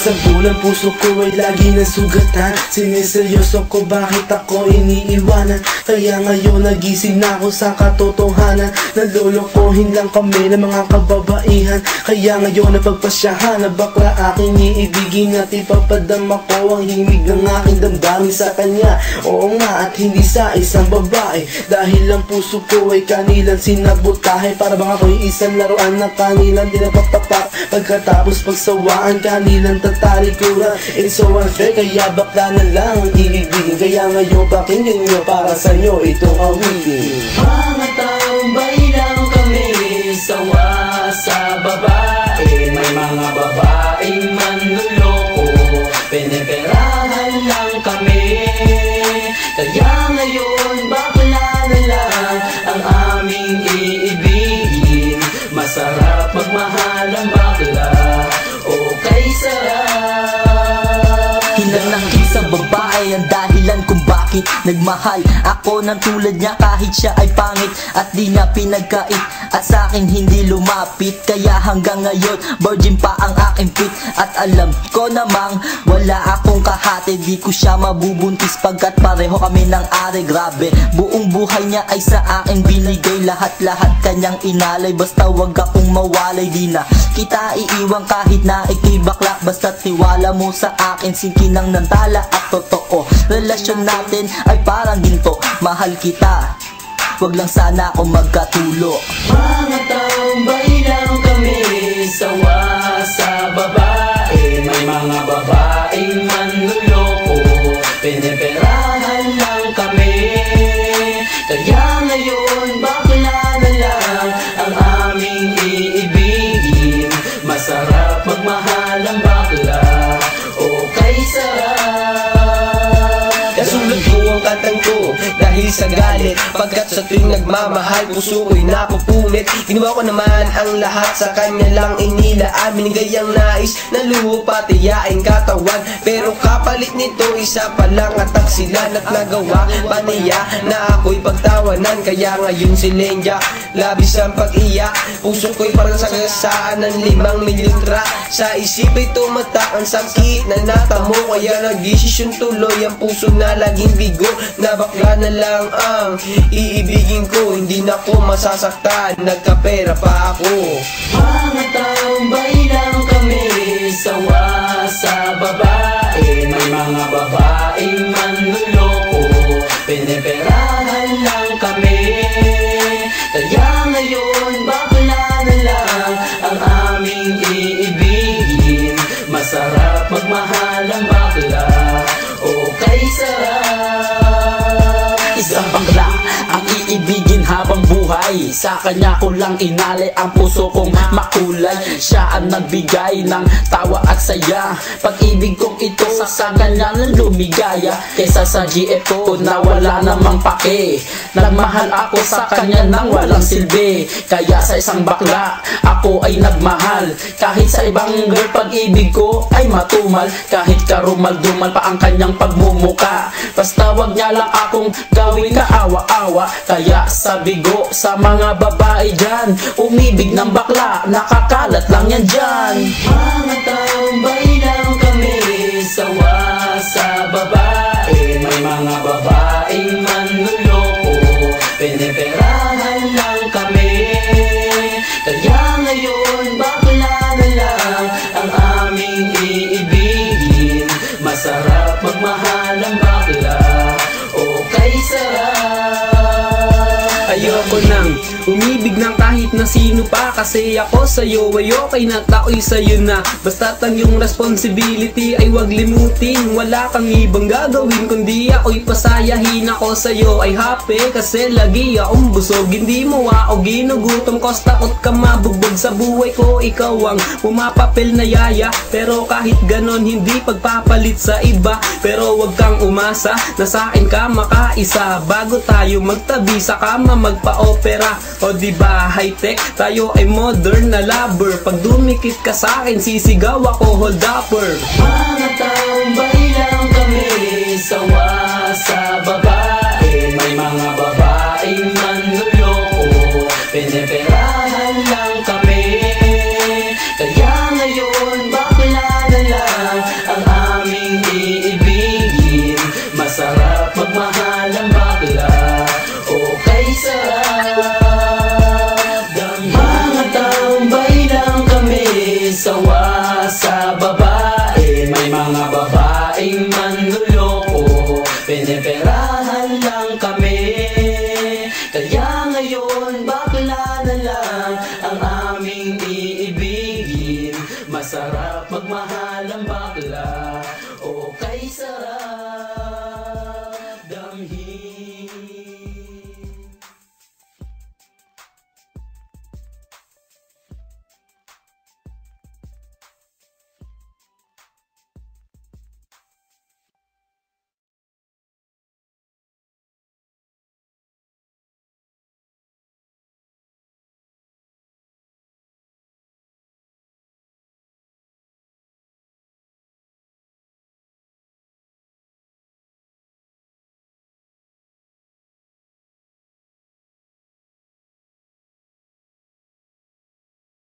Sa bulang puso ko ay lagi ng sugatan. Siniseryoso ko bakit ako iniiwanan. Kaya ngayon nagising na ako sa katotohanan. Nalolokohin lang kami ng mga kababaihan. Kaya ngayon napagpasyahan na bakla aking iibigin. At ipapadama ko ang himig ng aking damdamin sa kanya. Oo nga, at hindi sa isang babae. Dahil ang puso ko ay kanilang sinabotahe. Para bang ako'y isang laruan na kanilang dinapaktapak. Pagkatapos pagsawaan kanilang tatalikuran. It's so unfair, kaya bakla na lang ang iibigin. Kaya ngayon pakinggan nyo, para sa'yo itong awitin. Mga tambay lang kami, sawa sa babae. May mga babaeng manluloko, piniperahan lang kami. Kaya ngayon bakla na lang ang aming iibigin. Masarap magmahal ang bakla, okay sarap. Hinanakit sa babae ang dahilan kung bakit nagmahal ako ng tulad niya kahit siya ay pangit at di niya pinagkait at sa akin hindi lumapit. Kaya hanggang ngayon virgin pa ang aking pit at alam ko namang wala akong kahati. Di ko siya mabubuntis pagkat pareho kami ng ari. Grabe, buong buhay niya ay sa akin binigay. Lahat-lahat kanyang inalay, basta wag akong mawalay. Di na kita iiwan kahit na ikay bakla, basta tiwala mo sa akin. Sinkinang nantala at totoo, relasyon natin ay parang ginto. Mahal kita, wag lang sana ako magkatulo. Mga tambay lang kami, sawa sa babae. May mga babaeng manluloko, piniperahan lang kami. Kaya ngayon bakla na lang ang aming iibigin. Masarap magmahal ang bakla, okay sarap. Nasulat ko ang kantang ko dahil sa galit, pagkat sa tuwing nagmamahal puso ko'y napupunit. Ginawa ko naman ang lahat sa kanya lang inilaan. Binigay ang nais na lupa, tiyain katawan. Pero kapalit nito isa pa lang at taksilan. At nagawa pa niya na ako'y pagtawanan. Kaya ngayon si Lenja labis ang pag-iyak. Puso ko'y parang sagasaan ng 5 milyon tra. Sa isip ay tumatak ang sakit na natamo. Kaya nagdesisyon tuloy ang puso na laging bigo. Na bakla na lang ang iibigin ko, hindi na ko masasaktan, nagkapera pa ako. Mga tambay lang kami, sawa sa babae. May mga babaeng manluloko, piniperahan lang kami. Kaya ngayon bakla na lang ang aming iibigin. Masarap magmahal ang bakla, okay sarap. Isang bakla ang iibigin habang buhay. Sa kanya ko lang inalay ang puso kong makulay. Siya ang nagbigay ng tawa at saya. Pag-ibig kong ito sa kanya lang lumigaya. Kaysa sa GF ko na wala namang pake. Nagmahal ako sa kanya nang walang silbi. Kaya sa isang bakla ako ay nagmahal. Kahit sa ibang girl pag-ibig ko ay matumal. Kahit karumal-dumal pa ang kanyang pagmumuka. Basta wag niya lang akong gawing kaawa-awa. Kaya sabi ko sa mga babae dyan, umibig ng bakla, nakakalat lang yan dyan. Mga tambay lang kami, sawa sa babae. May mga babaeng manluloko, piniperahan lang kami. Kaya ngayon bakla na lang ang aming iibigin. Masarap magmahal ang bakla, okay sarap. Ayoko nang umibig ng kahit na sino pa. Kasi ako sa'yo ay okay na, tao'y sa'yo na. Basta't ang iyong responsibility ay wag limutin. Wala kang ibang gagawin kundi ako'y pasayahin. Ako sa'yo ay happy kasi lagi akong busog. Hindi mo ako ginugutom, cause takot ka mabugbog sa buhay ko. Ikaw ang pumapapil na yaya, pero kahit ganon hindi pagpapalit sa iba. Pero wag kang umasa na sa'kin ka makaisa. Bago tayo magtabi sa kama magpa-opera. O diba high-tech, tayo ay modern na lover. Pag dumikit ka sa'kin sisigaw ako hold upper. Mga tambay lang kami, sawa sa babae. May mga babaeng manluloko, piniperahan lang kami. Kaya ngayon bakla na lang may sarap. Mga tambay lang kami, sawa sa babae. May mga babaeng manluloko, piniperahan lang kami.